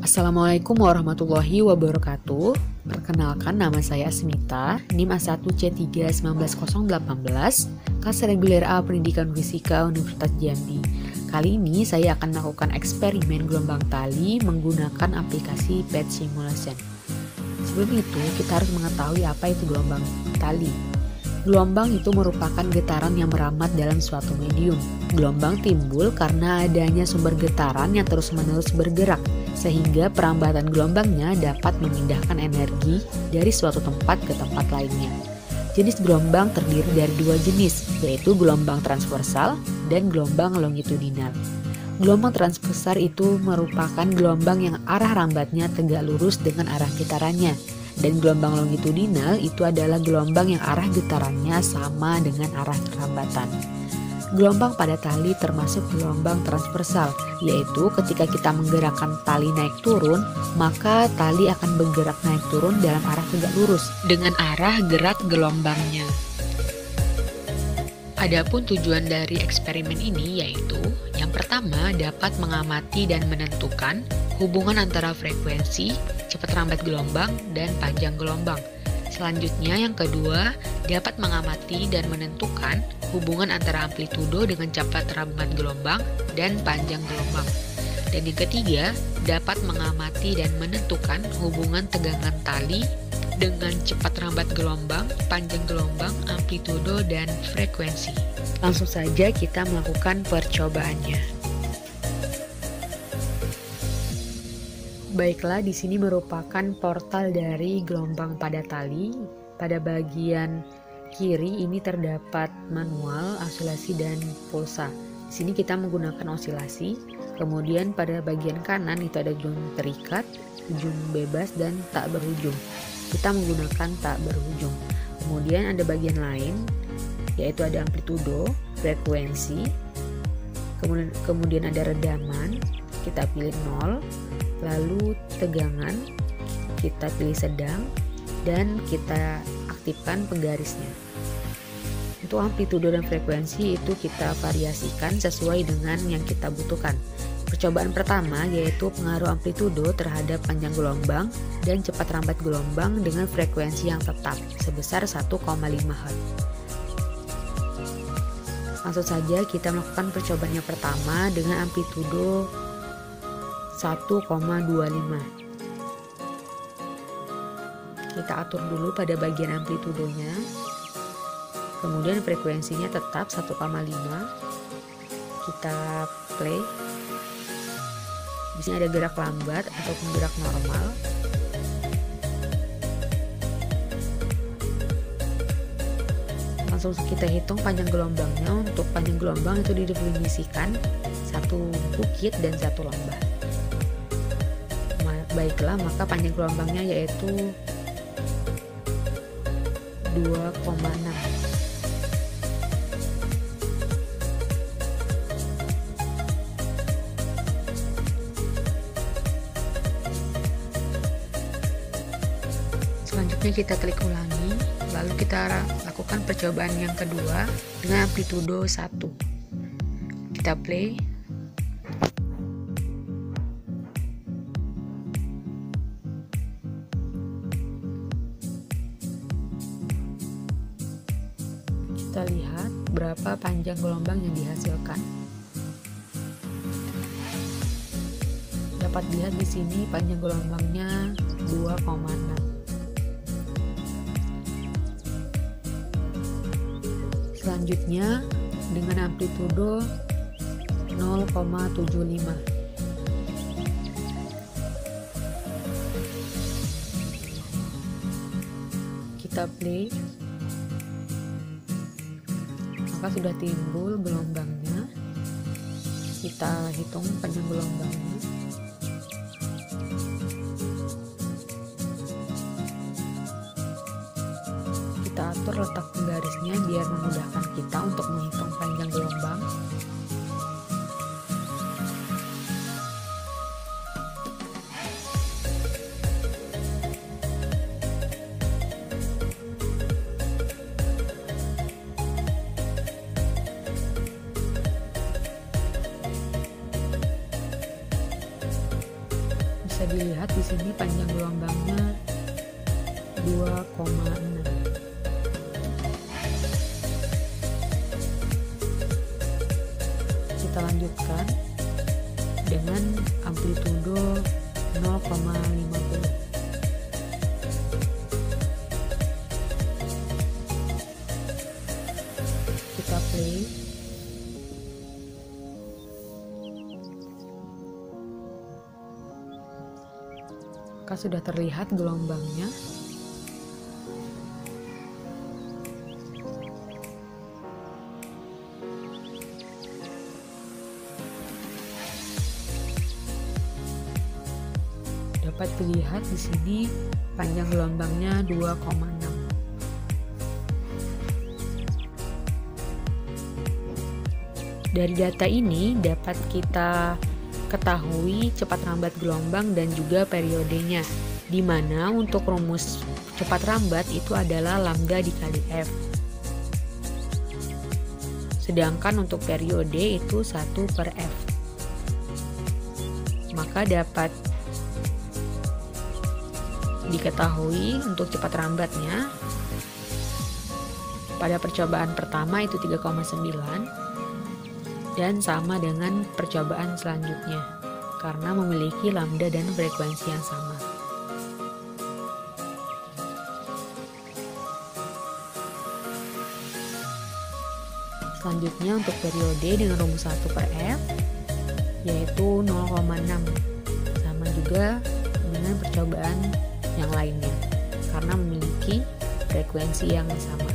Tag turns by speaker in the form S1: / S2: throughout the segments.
S1: Assalamualaikum warahmatullahi wabarakatuh. Perkenalkan, nama saya Asmita, NIM A1C3 19018, kelas reguler A Pendidikan Fisika Universitas Jambi. Kali ini saya akan melakukan eksperimen gelombang tali menggunakan aplikasi PET Simulation. Sebelum itu, kita harus mengetahui apa itu gelombang tali. Gelombang itu merupakan getaran yang merambat dalam suatu medium. Gelombang timbul karena adanya sumber getaran yang terus-menerus bergerak, sehingga perambatan gelombangnya dapat memindahkan energi dari suatu tempat ke tempat lainnya. Jenis gelombang terdiri dari dua jenis, yaitu gelombang transversal dan gelombang longitudinal. Gelombang transversal itu merupakan gelombang yang arah rambatnya tegak lurus dengan arah getarannya. Dan gelombang longitudinal itu adalah gelombang yang arah getarannya sama dengan arah rambatan. Gelombang pada tali termasuk gelombang transversal, yaitu ketika kita menggerakkan tali naik turun, maka tali akan bergerak naik turun dalam arah tegak lurus dengan arah gerak gelombangnya. Adapun tujuan dari eksperimen ini yaitu yang pertama dapat mengamati dan menentukan hubungan antara frekuensi, cepat rambat gelombang, dan panjang gelombang. Selanjutnya yang kedua dapat mengamati dan menentukan hubungan antara amplitudo dengan cepat rambat gelombang dan panjang gelombang. Dan yang ketiga dapat mengamati dan menentukan hubungan tegangan tali dengan cepat rambat gelombang, panjang gelombang, amplitudo, dan frekuensi. Langsung saja kita melakukan percobaannya. Baiklah, di sini merupakan portal dari gelombang pada tali. Pada bagian kiri ini terdapat manual, oscillasi, dan pulsa. Di sini kita menggunakan oscillasi. Kemudian pada bagian kanan itu ada ujung terikat, ujung bebas, dan tak berujung. Kita menggunakan tak berujung. Kemudian ada bagian lain, yaitu ada amplitudo, frekuensi, kemudian ada redaman, kita pilih 0, lalu tegangan, kita pilih sedang, dan kita aktifkan penggarisnya. Untuk amplitudo dan frekuensi itu kita variasikan sesuai dengan yang kita butuhkan. Percobaan pertama yaitu pengaruh amplitudo terhadap panjang gelombang dan cepat rambat gelombang dengan frekuensi yang tetap sebesar 1,5 Hz. Langsung saja kita melakukan percobaan yang pertama dengan amplitudo 1,25. Kita atur dulu pada bagian amplitudonya. Kemudian frekuensinya tetap 1,5. Kita play. Di sini ada gerak lambat ataupun gerak normal. Langsung kita hitung panjang gelombangnya. Untuk panjang gelombang itu didefinisikan satu bukit dan satu lembah. Baiklah, maka panjang gelombangnya yaitu 2,6. Selanjutnya kita klik ulangi, lalu kita lakukan percobaan yang kedua dengan amplitudo 1. Kita play. Kita lihat berapa panjang gelombang yang dihasilkan. Dapat dilihat di sini panjang gelombangnya 2,6. Selanjutnya dengan amplitudo 0,75. Kita play. Maka sudah timbul gelombangnya. Kita hitung panjang gelombangnya. Kita atur letak penggarisnya biar memudahkan kita untuk menghitung panjang gelombang. Bisa dilihat di sini panjang gelombangnya 2,6. Kita lanjutkan dengan amplitudo 0,50. Kita play. Maka sudah terlihat gelombangnya. Dapat dilihat di sini panjang gelombangnya 2,6. Dari data ini dapat kita ketahui cepat rambat gelombang dan juga periodenya, di mana untuk rumus cepat rambat itu adalah lambda dikali F. Sedangkan untuk periode itu 1/F. Maka dapat diketahui untuk cepat rambatnya pada percobaan pertama itu 3,9 dan sama dengan percobaan selanjutnya karena memiliki lambda dan frekuensi yang sama. Selanjutnya untuk periode dengan rumus 1/F yaitu 0,6, sama juga dengan percobaan yang lainnya karena memiliki frekuensi yang sama.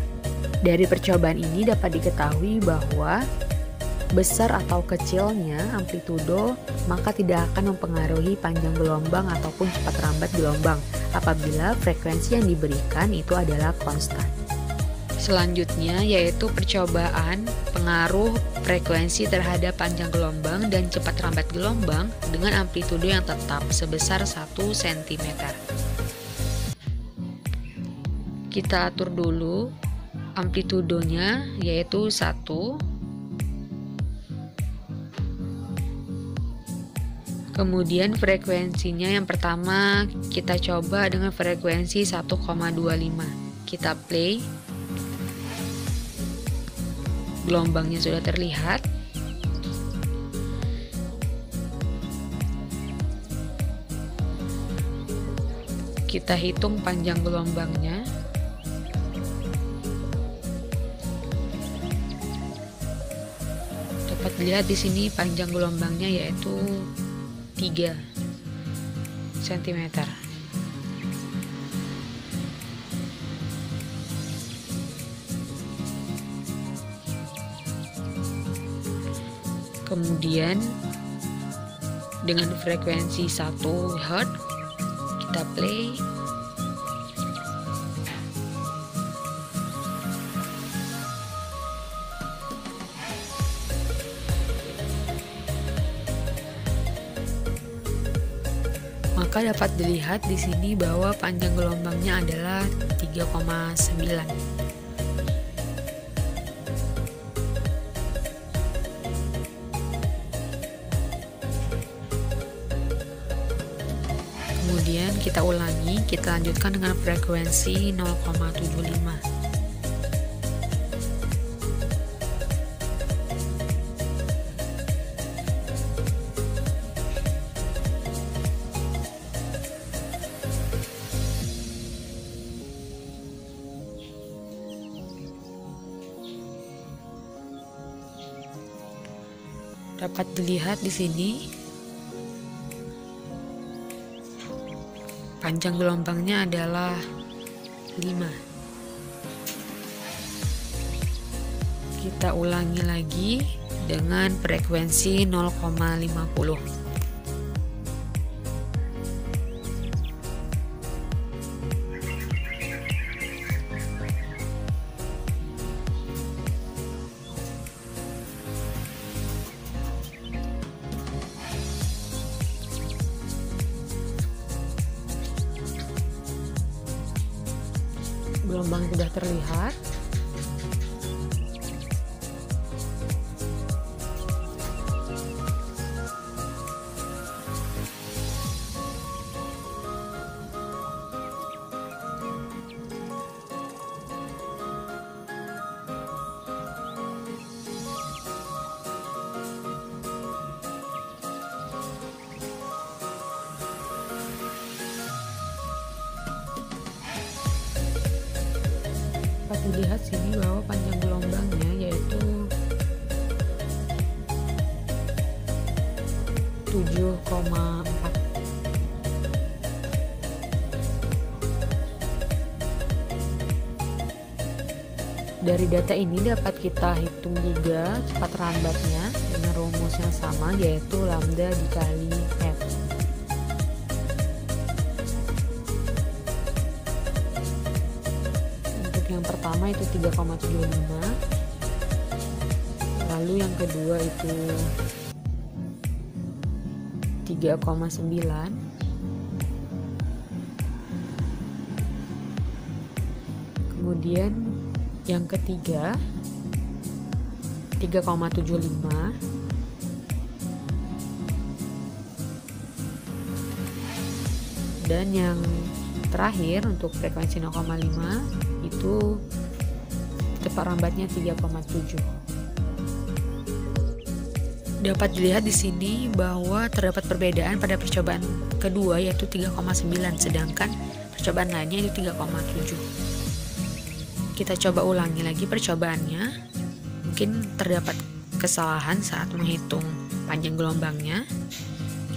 S1: Dari percobaan ini dapat diketahui bahwa besar atau kecilnya amplitudo maka tidak akan mempengaruhi panjang gelombang ataupun cepat rambat gelombang apabila frekuensi yang diberikan itu adalah konstan. Selanjutnya yaitu percobaan pengaruh frekuensi terhadap panjang gelombang dan cepat rambat gelombang dengan amplitudo yang tetap sebesar 1 cm. Kita atur dulu amplitudonya yaitu 1. Kemudian frekuensinya yang pertama kita coba dengan frekuensi 1,25. Kita play. Gelombangnya sudah terlihat. Kita hitung panjang gelombangnya. Dapat dilihat di sini panjang gelombangnya yaitu 3 cm. Kemudian dengan frekuensi 1 Hz kita play. Maka dapat dilihat di sini bahwa panjang gelombangnya adalah 3,9. Kemudian kita ulangi, kita lanjutkan dengan frekuensi 0,75. Dapat dilihat di sini panjang gelombangnya adalah 5. Kita ulangi lagi dengan frekuensi 0,50. Gelombang sudah terlihat. dilihat sini bahwa panjang gelombangnya yaitu 7,4. Dari data ini dapat kita hitung juga cepat rambatnya dengan rumus yang sama, yaitu lambda dikali F. Untuk yang pertama itu 3,75, lalu yang kedua itu 3,9, kemudian yang ketiga 3,75, dan yang terakhir untuk frekuensi 0,5 itu cepat rambatnya 3,7. Dapat dilihat di sini bahwa terdapat perbedaan pada percobaan kedua yaitu 3,9, sedangkan percobaan lainnya itu 3,7. Kita coba ulangi lagi percobaannya. Mungkin terdapat kesalahan saat menghitung panjang gelombangnya.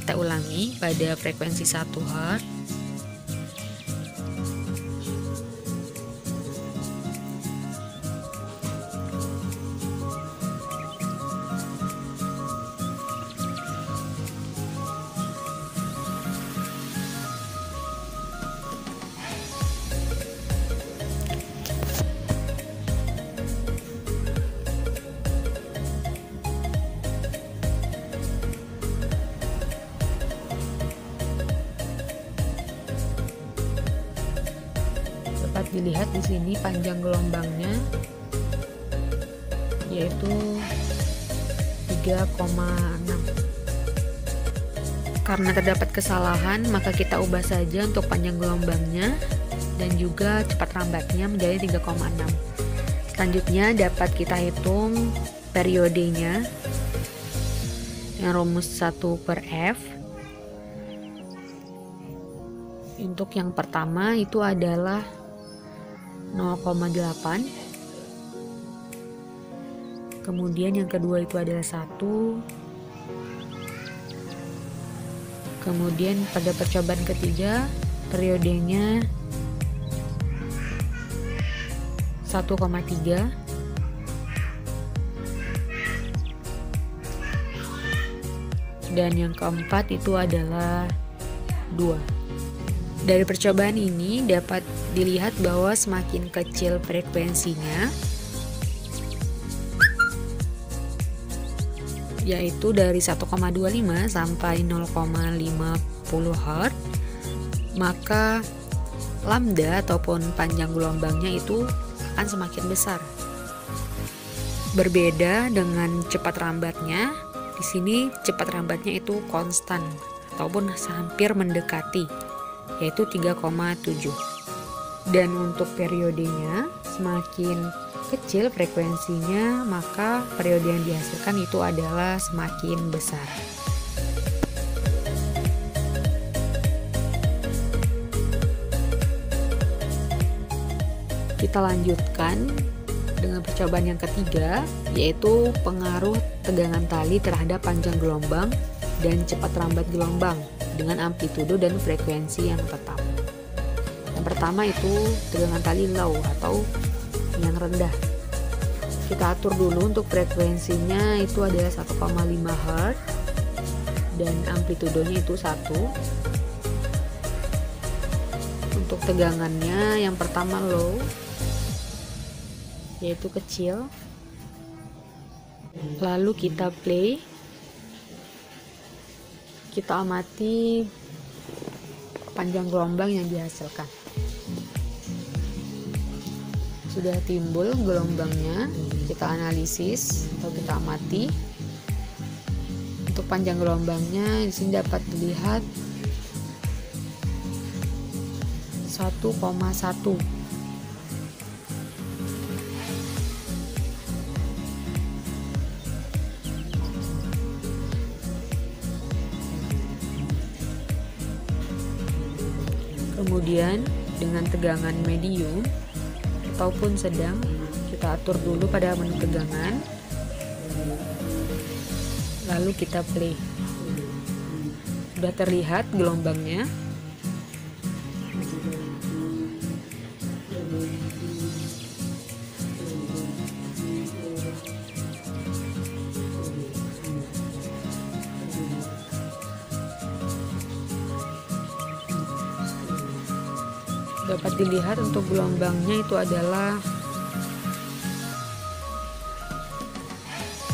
S1: Kita ulangi pada frekuensi 1 Hz. Dapat dilihat di sini panjang gelombangnya yaitu 3,6. Karena terdapat kesalahan, maka kita ubah saja untuk panjang gelombangnya dan juga cepat rambatnya menjadi 3,6. Selanjutnya dapat kita hitung periodenya dengan rumus 1/F. Untuk yang pertama itu adalah 0,8, kemudian yang kedua itu adalah 1, kemudian pada percobaan ketiga periodenya 1,3, dan yang keempat itu adalah 2. Dari percobaan ini dapat dilihat bahwa semakin kecil frekuensinya, yaitu dari 1,25 sampai 0,50 Hz, maka lambda ataupun panjang gelombangnya itu akan semakin besar. Berbeda dengan cepat rambatnya, di sini cepat rambatnya itu konstan ataupun hampir mendekati, yaitu 3,7. Dan untuk periodenya semakin kecil frekuensinya, maka periode yang dihasilkan itu adalah semakin besar. Kita lanjutkan dengan percobaan yang ketiga, yaitu pengaruh tegangan tali terhadap panjang gelombang dan cepat rambat gelombang dengan amplitudo dan frekuensi yang tetap. Yang pertama itu tegangan tali low atau yang rendah. Kita atur dulu untuk frekuensinya itu adalah 1,5 Hz dan amplitudonya itu 1. Untuk tegangannya yang pertama low, yaitu kecil. Lalu kita play. Kita amati panjang gelombang yang dihasilkan. Sudah timbul gelombangnya, kita analisis atau kita amati. Untuk panjang gelombangnya di sini dapat dilihat 1,1. Kemudian dengan tegangan medium ataupun sedang. Kita atur dulu pada menu tegangan, lalu kita play. Sudah terlihat gelombangnya. Dapat dilihat untuk gelombangnya itu adalah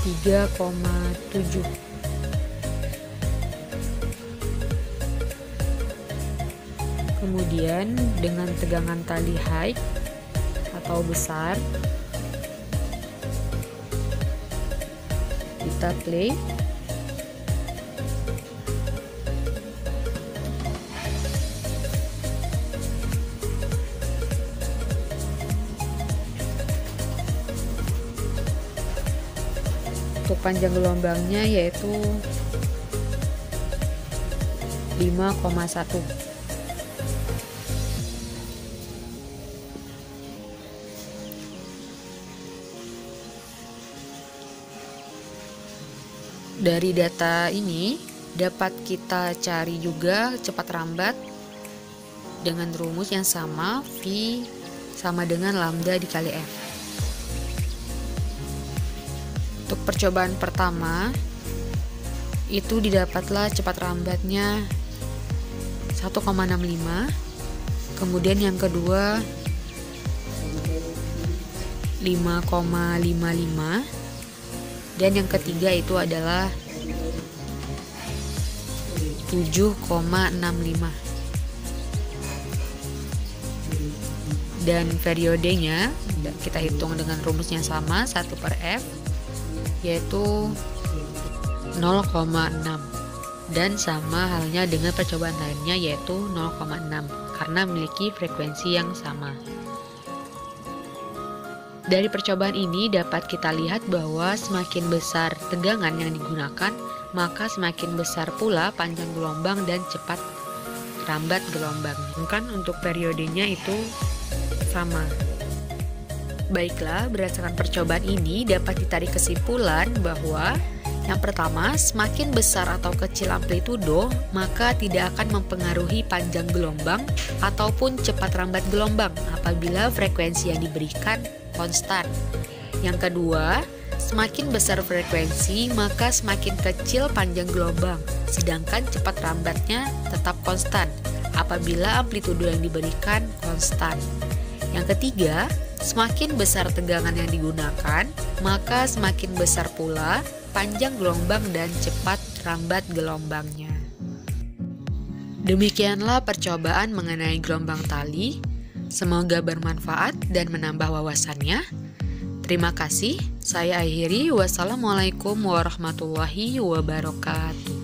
S1: 3,7. Kemudian dengan tegangan tali high atau besar, kita play. Untuk panjang gelombangnya yaitu 5,1. Dari data ini dapat kita cari juga cepat rambat dengan rumus yang sama, V sama dengan lambda dikali F. Untuk percobaan pertama itu didapatlah cepat rambatnya 1,65, kemudian yang kedua 5,55, dan yang ketiga itu adalah 7,65. Dan periodenya kita hitung dengan rumus yang sama, 1/F, yaitu 0,6, dan sama halnya dengan percobaan lainnya yaitu 0,6 karena memiliki frekuensi yang sama. Dari percobaan ini dapat kita lihat bahwa semakin besar tegangan yang digunakan, maka semakin besar pula panjang gelombang dan cepat rambat gelombang. Kan untuk periodenya itu sama. Baiklah, berdasarkan percobaan ini dapat ditarik kesimpulan bahwa yang pertama, semakin besar atau kecil amplitudo, maka tidak akan mempengaruhi panjang gelombang ataupun cepat rambat gelombang apabila frekuensi yang diberikan konstan. Yang kedua, semakin besar frekuensi, maka semakin kecil panjang gelombang, sedangkan cepat rambatnya tetap konstan apabila amplitudo yang diberikan konstan. Yang ketiga, semakin besar tegangan yang digunakan, maka semakin besar pula panjang gelombang dan cepat rambat gelombangnya. Demikianlah percobaan mengenai gelombang tali. Semoga bermanfaat dan menambah wawasannya. Terima kasih. Saya akhiri. Wassalamualaikum warahmatullahi wabarakatuh.